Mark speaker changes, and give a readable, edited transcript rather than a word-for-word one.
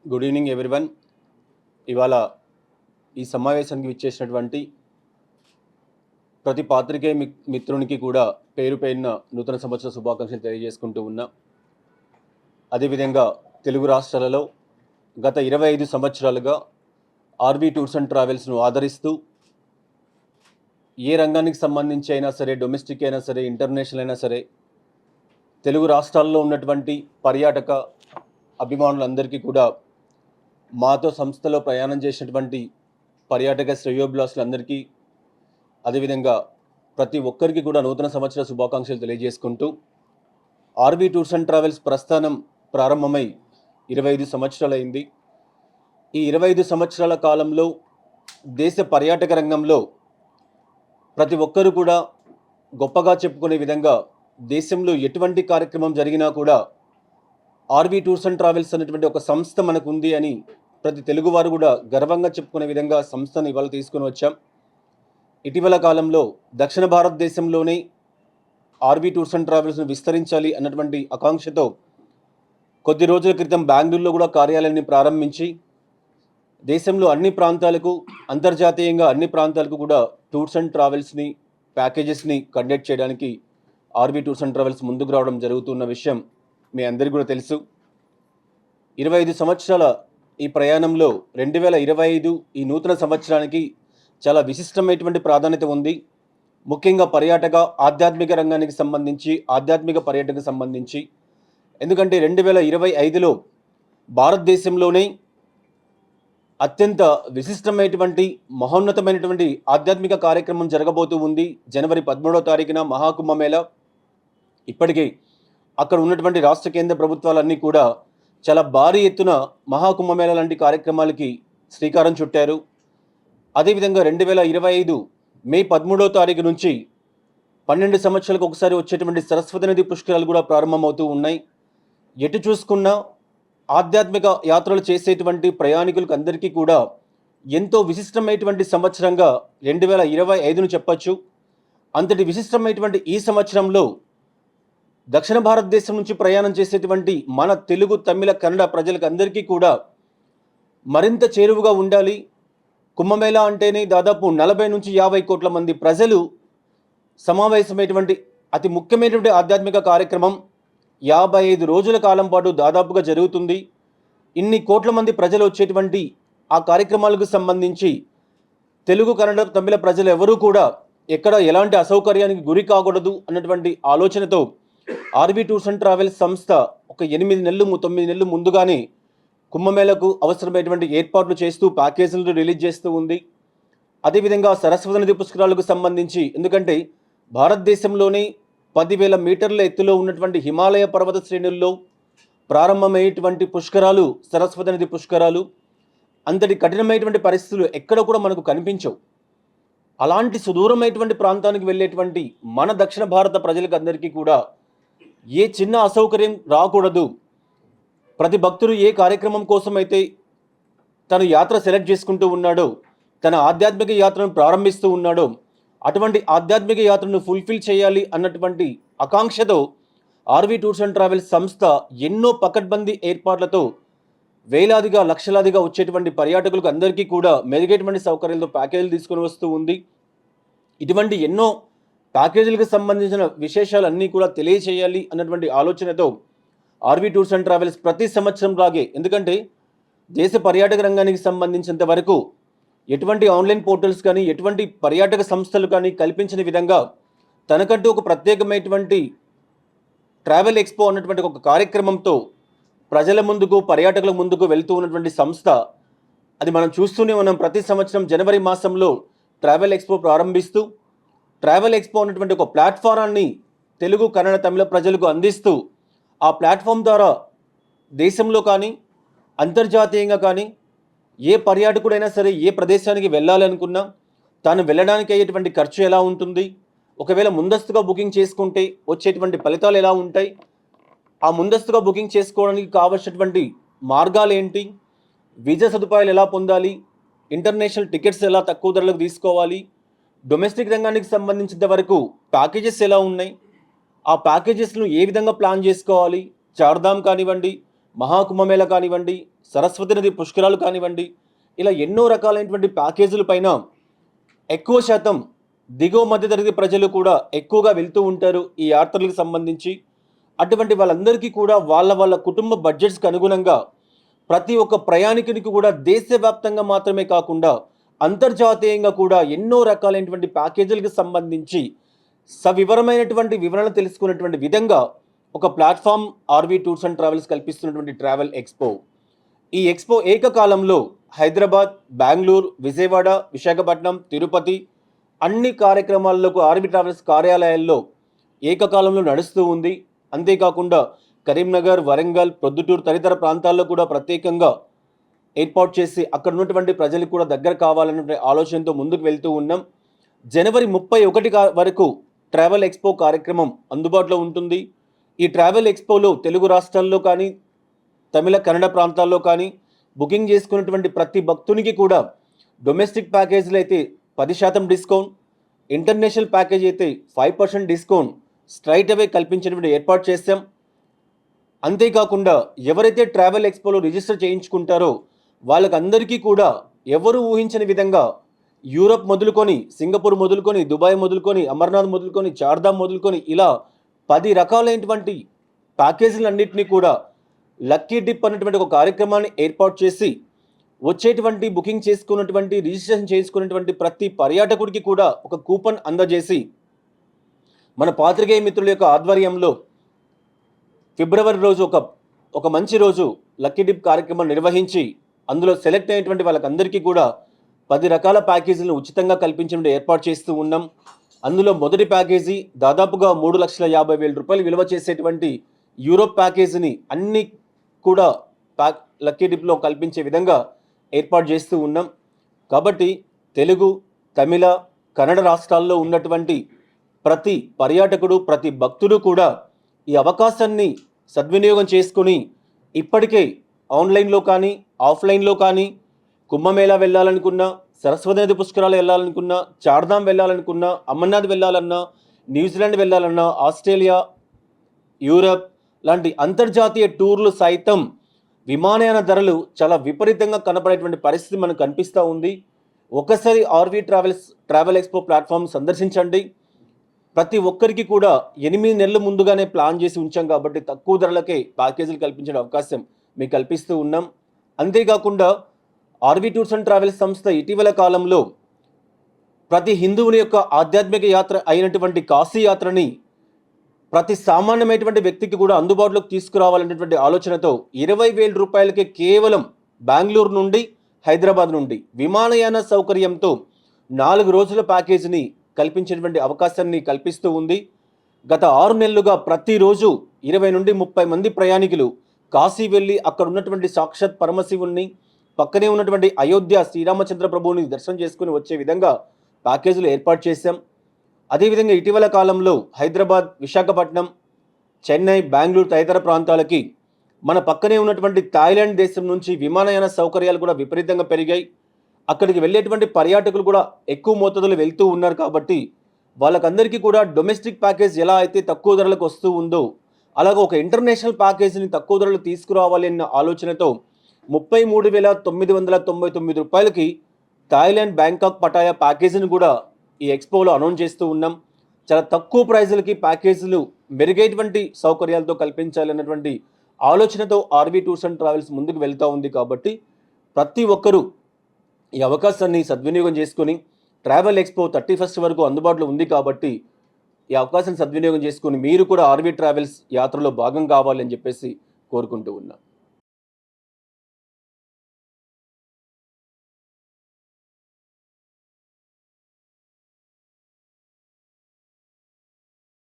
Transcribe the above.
Speaker 1: Good evening everyone. ఇవాళ ఈ సమావేశానికి విచ్చేసినటువంటి ప్రతి పాత్రికేయ మిత్రునికి కూడా పేరు పేరున నూతన సంవత్సర శుభాకాంక్షలు తెలియజేసుకుంటూ ఉన్నా. అదేవిధంగా తెలుగు రాష్ట్రాలలో గత 25 సంవత్సరాలుగా ఆర్వీ టూర్స్ అండ్ ట్రావెల్స్ను ఆదరిస్తూ ఏ రంగానికి సంబంధించి అయినా సరే, డొమెస్టిక్ అయినా సరే, ఇంటర్నేషనల్ అయినా సరే, తెలుగు రాష్ట్రాల్లో ఉన్నటువంటి పర్యాటక అభిమానులందరికీ కూడా మాతో సంస్థలో ప్రయాణం చేసినటువంటి పర్యాటక శ్రేయోభిలాషులందరికీ, అదేవిధంగా ప్రతి ఒక్కరికి కూడా నూతన సంవత్సర శుభాకాంక్షలు తెలియజేసుకుంటూ, ఆర్వీ టూర్స్ అండ్ ట్రావెల్స్ ప్రస్థానం ప్రారంభమై 25 సంవత్సరాలైంది. ఈ 25 సంవత్సరాల కాలంలో దేశ పర్యాటక రంగంలో ప్రతి ఒక్కరు కూడా గొప్పగా చెప్పుకునే విధంగా దేశంలో ఎటువంటి కార్యక్రమం జరిగినా కూడా ఆర్వీ టూర్స్ అండ్ ట్రావెల్స్ అనేటువంటి ఒక సంస్థ మనకు ఉంది అని ప్రతి తెలుగువారు కూడా గర్వంగా చెప్పుకునే విధంగా సంస్థను ఇవాళ తీసుకుని వచ్చాం. ఇటీవల కాలంలో దక్షిణ భారతదేశంలోనే ఆర్వీ టూర్స్ అండ్ ట్రావెల్స్ను విస్తరించాలి అన్నటువంటి ఆకాంక్షతో కొద్ది రోజుల క్రితం బెంగళూరులో కూడా కార్యాలయాన్ని ప్రారంభించి దేశంలో అన్ని ప్రాంతాలకు, అంతర్జాతీయంగా అన్ని ప్రాంతాలకు కూడా టూర్స్ అండ్ ట్రావెల్స్ని, ప్యాకేజెస్ని కండక్ట్ చేయడానికి ఆర్వీ టూర్స్ అండ్ ట్రావెల్స్ ముందుకు రావడం జరుగుతున్న విషయం మీ అందరికీ కూడా తెలుసు. 25 సంవత్సరాల ఈ ప్రయాణంలో 2025 ఈ నూతన సంవత్సరానికి చాలా విశిష్టమైనటువంటి ప్రాధాన్యత ఉంది. ముఖ్యంగా పర్యాటక ఆధ్యాత్మిక రంగానికి సంబంధించి, ఆధ్యాత్మిక పర్యటనకు సంబంధించి. ఎందుకంటే 2025లో భారతదేశంలోనే అత్యంత విశిష్టమైనటువంటి, మహోన్నతమైనటువంటి ఆధ్యాత్మిక కార్యక్రమం జరగబోతూ ఉంది. జనవరి 13వ తారీఖున మహాకుంభమేళా. ఇప్పటికే అక్కడ ఉన్నటువంటి రాష్ట్ర కేంద్ర ప్రభుత్వాలన్నీ కూడా చాలా భారీ ఎత్తున మహాకుంభమేళా లాంటి కార్యక్రమాలకి శ్రీకారం చుట్టారు. అదేవిధంగా 2025 మే 13వ తారీఖు నుంచి 12 సంవత్సరాలకు ఒకసారి వచ్చేటువంటి సరస్వతి నది పుష్కరాలు కూడా ప్రారంభమవుతూ ఉన్నాయి. ఎటు చూసుకున్నా ఆధ్యాత్మిక యాత్రలు చేసేటువంటి ప్రయాణికులకు అందరికీ కూడా ఎంతో విశిష్టమైనటువంటి సంవత్సరంగా 2025ను చెప్పచ్చు. అంతటి విశిష్టమైనటువంటి ఈ సంవత్సరంలో దక్షిణ భారతదేశం నుంచి ప్రయాణం చేసేటువంటి మన తెలుగు, తమిళ, కన్నడ ప్రజలకు అందరికీ కూడా మరింత చేరువుగా ఉండాలి. కుంభమేళా అంటేనే దాదాపు 40 నుంచి 50 కోట్ల మంది ప్రజలు సమావేశమైనటువంటి అతి ముఖ్యమైనటువంటి ఆధ్యాత్మిక కార్యక్రమం 55 రోజుల కాలం పాటు దాదాపుగా జరుగుతుంది. ఇన్ని కోట్ల మంది ప్రజలు వచ్చేటువంటి ఆ కార్యక్రమాలకు సంబంధించి తెలుగు, కన్నడ, తమిళ ప్రజలు ఎవరూ కూడా ఎక్కడ ఎలాంటి అసౌకర్యానికి గురి కాకూడదు అన్నటువంటి ఆలోచనతో ఆర్వీ టూర్స్ అండ్ ట్రావెల్స్ సంస్థ ఒక 8 నెలలు 9 నెలలు ముందుగానే కుంభమేళకు అవసరమైనటువంటి ఏర్పాట్లు చేస్తూ ప్యాకేజీలను రిలీజ్ చేస్తూ ఉంది. అదేవిధంగా సరస్వతి నది పుష్కరాలకు సంబంధించి, ఎందుకంటే భారతదేశంలోనే 10,000 మీటర్ల ఎత్తులో ఉన్నటువంటి హిమాలయ పర్వత శ్రేణుల్లో ప్రారంభమయ్యేటువంటి పుష్కరాలు సరస్వతి నది పుష్కరాలు. అంతటి కఠినమైనటువంటి పరిస్థితులు ఎక్కడ కూడా మనకు కనిపించవు. అలాంటి సుదూరమైనటువంటి ప్రాంతానికి వెళ్ళేటువంటి మన దక్షిణ భారత ప్రజలకు అందరికీ కూడా ఏ చిన్న అసౌకర్యం రాకూడదు. ప్రతి భక్తుడు ఏ కార్యక్రమం కోసం అయితే తను యాత్ర సెలెక్ట్ చేసుకుంటూ ఉన్నాడో, తన ఆధ్యాత్మిక యాత్రను ప్రారంభిస్తూ ఉన్నాడో, అటువంటి ఆధ్యాత్మిక యాత్రను ఫుల్ఫిల్ చేయాలి అన్నటువంటి ఆకాంక్షతో ఆర్వీ టూర్స్ అండ్ ట్రావెల్స్ సంస్థ ఎన్నో పకడ్బందీ ఏర్పాట్లతో వేలాదిగా, లక్షలాదిగా వచ్చేటువంటి పర్యాటకులకు అందరికీ కూడా మెరుగైనటువంటి సౌకర్యాలతో ప్యాకేజీలు తీసుకొని వస్తూ ఉంది. ఇటువంటి ఎన్నో ప్యాకేజీలకు సంబంధించిన విశేషాలన్నీ కూడా తెలియచేయాలి అన్నటువంటి ఆలోచనతో ఆర్వీ టూర్స్ అండ్ ట్రావెల్స్ ప్రతి సంవత్సరం లాగే, ఎందుకంటే దేశ పర్యాటక రంగానికి సంబంధించినంత వరకు ఎటువంటి ఆన్లైన్ పోర్టల్స్ కానీ, ఎటువంటి పర్యాటక సంస్థలు కానీ కల్పించిన విధంగా తనకంటూ ఒక ప్రత్యేకమైనటువంటి ట్రావెల్ ఎక్స్పో అన్నటువంటి ఒక కార్యక్రమంతో ప్రజల ముందుకు, పర్యాటకుల ముందుకు వెళ్తూ ఉన్నటువంటి సంస్థ. అది మనం చూస్తూనే ఉన్నాం. ప్రతి సంవత్సరం జనవరి మాసంలో ట్రావెల్ ఎక్స్పో ప్రారంభిస్తూ, ట్రావెల్ ఎక్స్పో అన్నటువంటి ఒక ప్లాట్ఫారాన్ని తెలుగు, కన్నడ, తమిళ ప్రజలకు అందిస్తూ, ఆ ప్లాట్ఫామ్ ద్వారా దేశంలో కానీ, అంతర్జాతీయంగా కానీ ఏ పర్యాటకుడైనా సరే ఏ ప్రదేశానికి వెళ్ళాలనుకున్నా తాను వెళ్ళడానికి అయ్యేటువంటి ఖర్చు ఎలా ఉంటుంది, ఒకవేళ ముందస్తుగా బుకింగ్ చేసుకుంటే వచ్చేటువంటి ఫలితాలు ఎలా ఉంటాయి, ఆ ముందస్తుగా బుకింగ్ చేసుకోవడానికి కావాల్సినటువంటి మార్గాలు ఏంటి, వీసా సదుపాయాలు ఎలా పొందాలి, ఇంటర్నేషనల్ టికెట్స్ ఎలా తక్కువ ధరలకు తీసుకోవాలి, డొమెస్టిక్ రంగానికి సంబంధించినంత వరకు ప్యాకేజెస్ ఎలా ఉన్నాయి, ఆ ప్యాకేజెస్ను ఏ విధంగా ప్లాన్ చేసుకోవాలి, చార్ధామ్ కానివ్వండి, మహాకుంభమేళ కానివ్వండి, సరస్వతి నది పుష్కరాలు కానివ్వండి, ఇలా ఎన్నో రకాలైనటువంటి ప్యాకేజీల పైన ఎక్కువ శాతం దిగువ మధ్యతరగతి ప్రజలు కూడా ఎక్కువగా వెళ్తూ ఉంటారు ఈ యాత్రలకు సంబంధించి. అటువంటి వాళ్ళందరికీ కూడా వాళ్ళ కుటుంబ బడ్జెట్స్కి అనుగుణంగా ప్రతి ఒక్క ప్రయాణికునికి కూడా దేశవ్యాప్తంగా మాత్రమే కాకుండా అంతర్జాతీయంగా కూడా ఎన్నో రకాలైనటువంటి ప్యాకేజీలకు సంబంధించి సవివరమైనటువంటి వివరణ తెలుసుకున్నటువంటి విధంగా ఒక platform RV tours and travels కల్పిస్తున్నటువంటి ట్రావెల్ ఎక్స్పో. ఈ ఎక్స్పో ఏకకాలంలో హైదరాబాద్, బెంగళూరు, విజయవాడ, విశాఖపట్నం, తిరుపతి అన్ని కార్యక్రమాలకు ఆర్వీ ట్రావెల్స్ కార్యాలయాల్లో ఏకకాలంలో నడుస్తూ ఉంది. అంతేకాకుండా కరీంనగర్, వరంగల్, ప్రొద్దుటూరు తదితర ప్రాంతాల్లో కూడా ప్రత్యేకంగా ఏర్పాటు చేసి అక్కడ ఉన్నటువంటి ప్రజలకు కూడా దగ్గర కావాలనే ఆలోచనతో ముందుకు వెళ్తూ ఉన్నాం. జనవరి 31 వరకు ట్రావెల్ ఎక్స్పో కార్యక్రమం అందుబాటులో ఉంటుంది. ఈ ట్రావెల్ ఎక్స్పోలో తెలుగు రాష్ట్రాల్లో కానీ, తమిళ, కన్నడ ప్రాంతాల్లో కానీ బుకింగ్ చేసుకున్నటువంటి ప్రతి భక్తునికి కూడా డొమెస్టిక్ ప్యాకేజీలు అయితే 10% డిస్కౌంట్, ఇంటర్నేషనల్ ప్యాకేజ్ అయితే 5% డిస్కౌంట్ స్ట్రైట్ అవే కల్పించినటువంటి ఏర్పాటు చేశాం. అంతేకాకుండా ఎవరైతే ట్రావెల్ ఎక్స్పోలో రిజిస్టర్ చేయించుకుంటారో వాళ్ళకందరికీ కూడా ఎవరు ఊహించని విధంగా యూరప్ మొదలుకొని, సింగపూర్ మొదలుకొని, దుబాయ్ మొదలుకొని, అమర్నాథ్ మొదలుకొని, చార్ధామ్ మొదలుకొని ఇలా 10 రకాలైనటువంటి ప్యాకేజీలన్నింటినీ కూడా లక్కీ డిప్ అన్నటువంటి ఒక కార్యక్రమాన్ని ఏర్పాటు చేసి వచ్చేటువంటి బుకింగ్ చేసుకున్నటువంటి, రిజిస్ట్రేషన్ చేసుకున్నటువంటి ప్రతి పర్యాటకుడికి కూడా ఒక కూపన్ అందజేసి మన పాత్రికేయ మిత్రుల యొక్క ఆధ్వర్యంలో ఫిబ్రవరి రోజు ఒక మంచి రోజు లక్కీ డిప్ కార్యక్రమం నిర్వహించి అందులో సెలెక్ట్ అయినటువంటి వాళ్ళకందరికీ కూడా 10 రకాల ప్యాకేజీలను ఉచితంగా కల్పించడం ఏర్పాటు చేస్తూ ఉన్నాం. అందులో మొదటి ప్యాకేజీ దాదాపుగా 3,50,000 రూపాయలు విలువ చేసేటువంటి యూరోప్ ప్యాకేజీని అన్ని కూడా లక్కీ డిప్లో కల్పించే విధంగా ఏర్పాటు చేస్తూ ఉన్నాం. కాబట్టి తెలుగు, తమిళ, కన్నడ రాష్ట్రాల్లో ఉన్నటువంటి ప్రతి పర్యాటకుడు, ప్రతి భక్తుడు కూడా ఈ అవకాశాన్ని సద్వినియోగం చేసుకుని ఇప్పటికే ఆన్లైన్లో కానీ, ఆఫ్లైన్లో కానీ కుంభమేళా వెళ్ళాలనుకున్నా, సరస్వతి నది పుష్కరాలు వెళ్ళాలనుకున్నా, చార్ధామ్ వెళ్ళాలనుకున్నా, అమర్నాథ్ వెళ్ళాలన్నా, న్యూజిలాండ్ వెళ్ళాలన్నా, ఆస్ట్రేలియా, యూరప్ లాంటి అంతర్జాతీయ టూర్లు సైతం విమానయాన ధరలు చాలా విపరీతంగా కనపడేటువంటి పరిస్థితి మనకు కనిపిస్తూ ఉంది. ఒకసారి ఆర్వీ ట్రావెల్ ఎక్స్పో ప్లాట్ఫామ్ సందర్శించండి. ప్రతి ఒక్కరికి కూడా 8 నెలల ముందుగానే ప్లాన్ చేసి ఉంచాం కాబట్టి తక్కువ ధరలకే ప్యాకేజీలు కల్పించే అవకాశం మీకు కల్పిస్తూ ఉన్నాం. అంతేకాకుండా ఆర్వీ టూర్స్ అండ్ ట్రావెల్స్ సంస్థ ఇటీవల కాలంలో ప్రతి హిందువుని యొక్క ఆధ్యాత్మిక యాత్ర అయినటువంటి కాశీ యాత్రని ప్రతి సామాన్యమైనటువంటి వ్యక్తికి కూడా అందుబాటులోకి తీసుకురావాలనేటువంటి ఆలోచనతో 20,000 రూపాయలకే కేవలం బెంగళూరు నుండి, హైదరాబాద్ నుండి విమానయాన సౌకర్యంతో 4 రోజుల ప్యాకేజీని కల్పించేటువంటి అవకాశాన్ని కల్పిస్తూ ఉంది. గత 6 నెలలుగా ప్రతిరోజు 20 నుండి 30 మంది ప్రయాణికులు కాశీ వెళ్ళి అక్కడ ఉన్నటువంటి సాక్షాత్ పరమశివుణ్ణి, పక్కనే ఉన్నటువంటి అయోధ్య శ్రీరామచంద్ర ప్రభువుని దర్శనం చేసుకుని వచ్చే విధంగా ప్యాకేజీలు ఏర్పాటు చేశాం. అదేవిధంగా ఇటీవల కాలంలో హైదరాబాద్, విశాఖపట్నం, చెన్నై, బెంగళూరు తదితర ప్రాంతాలకి మన పక్కనే ఉన్నటువంటి థాయిలాండ్ దేశం నుంచి విమానయాన సౌకర్యాలు కూడా విపరీతంగా పెరిగాయి. అక్కడికి వెళ్ళేటువంటి పర్యాటకులు కూడా ఎక్కువ మోతాదులో వెళ్తూ ఉన్నారు కాబట్టి వాళ్ళకందరికీ కూడా డొమెస్టిక్ ప్యాకేజ్ ఎలా అయితే తక్కువ ధరలకు వస్తూ ఉందో అలాగే ఒక ఇంటర్నేషనల్ ప్యాకేజీని తక్కువ ధరలు తీసుకురావాలి అన్న ఆలోచనతో 33,999 రూపాయలకి థాయిలాండ్, బ్యాంకాక్, పటాయా ప్యాకేజీని కూడా ఈ ఎక్స్పోలో అనౌన్స్ చేస్తూ ఉన్నాం. చాలా తక్కువ ప్రైజులకి ప్యాకేజీలు మెరుగైనటువంటి సౌకర్యాలతో కల్పించాలన్నటువంటి ఆలోచనతో ఆర్వీ టూర్స్ అండ్ ట్రావెల్స్ ముందుకు వెళ్తూ ఉంది. కాబట్టి ప్రతి ఒక్కరూ ఈ అవకాశాన్ని సద్వినియోగం చేసుకొని ట్రావెల్ ఎక్స్పో 31 వరకు అందుబాటులో ఉంది కాబట్టి ఈ అవకాశాన్ని సద్వినియోగం చేసుకొని మీరు కూడా ఆర్వీ ట్రావెల్స్ యాత్రలో భాగం కావాలని చెప్పేసి కోరుకుంటూ ఉన్నాం.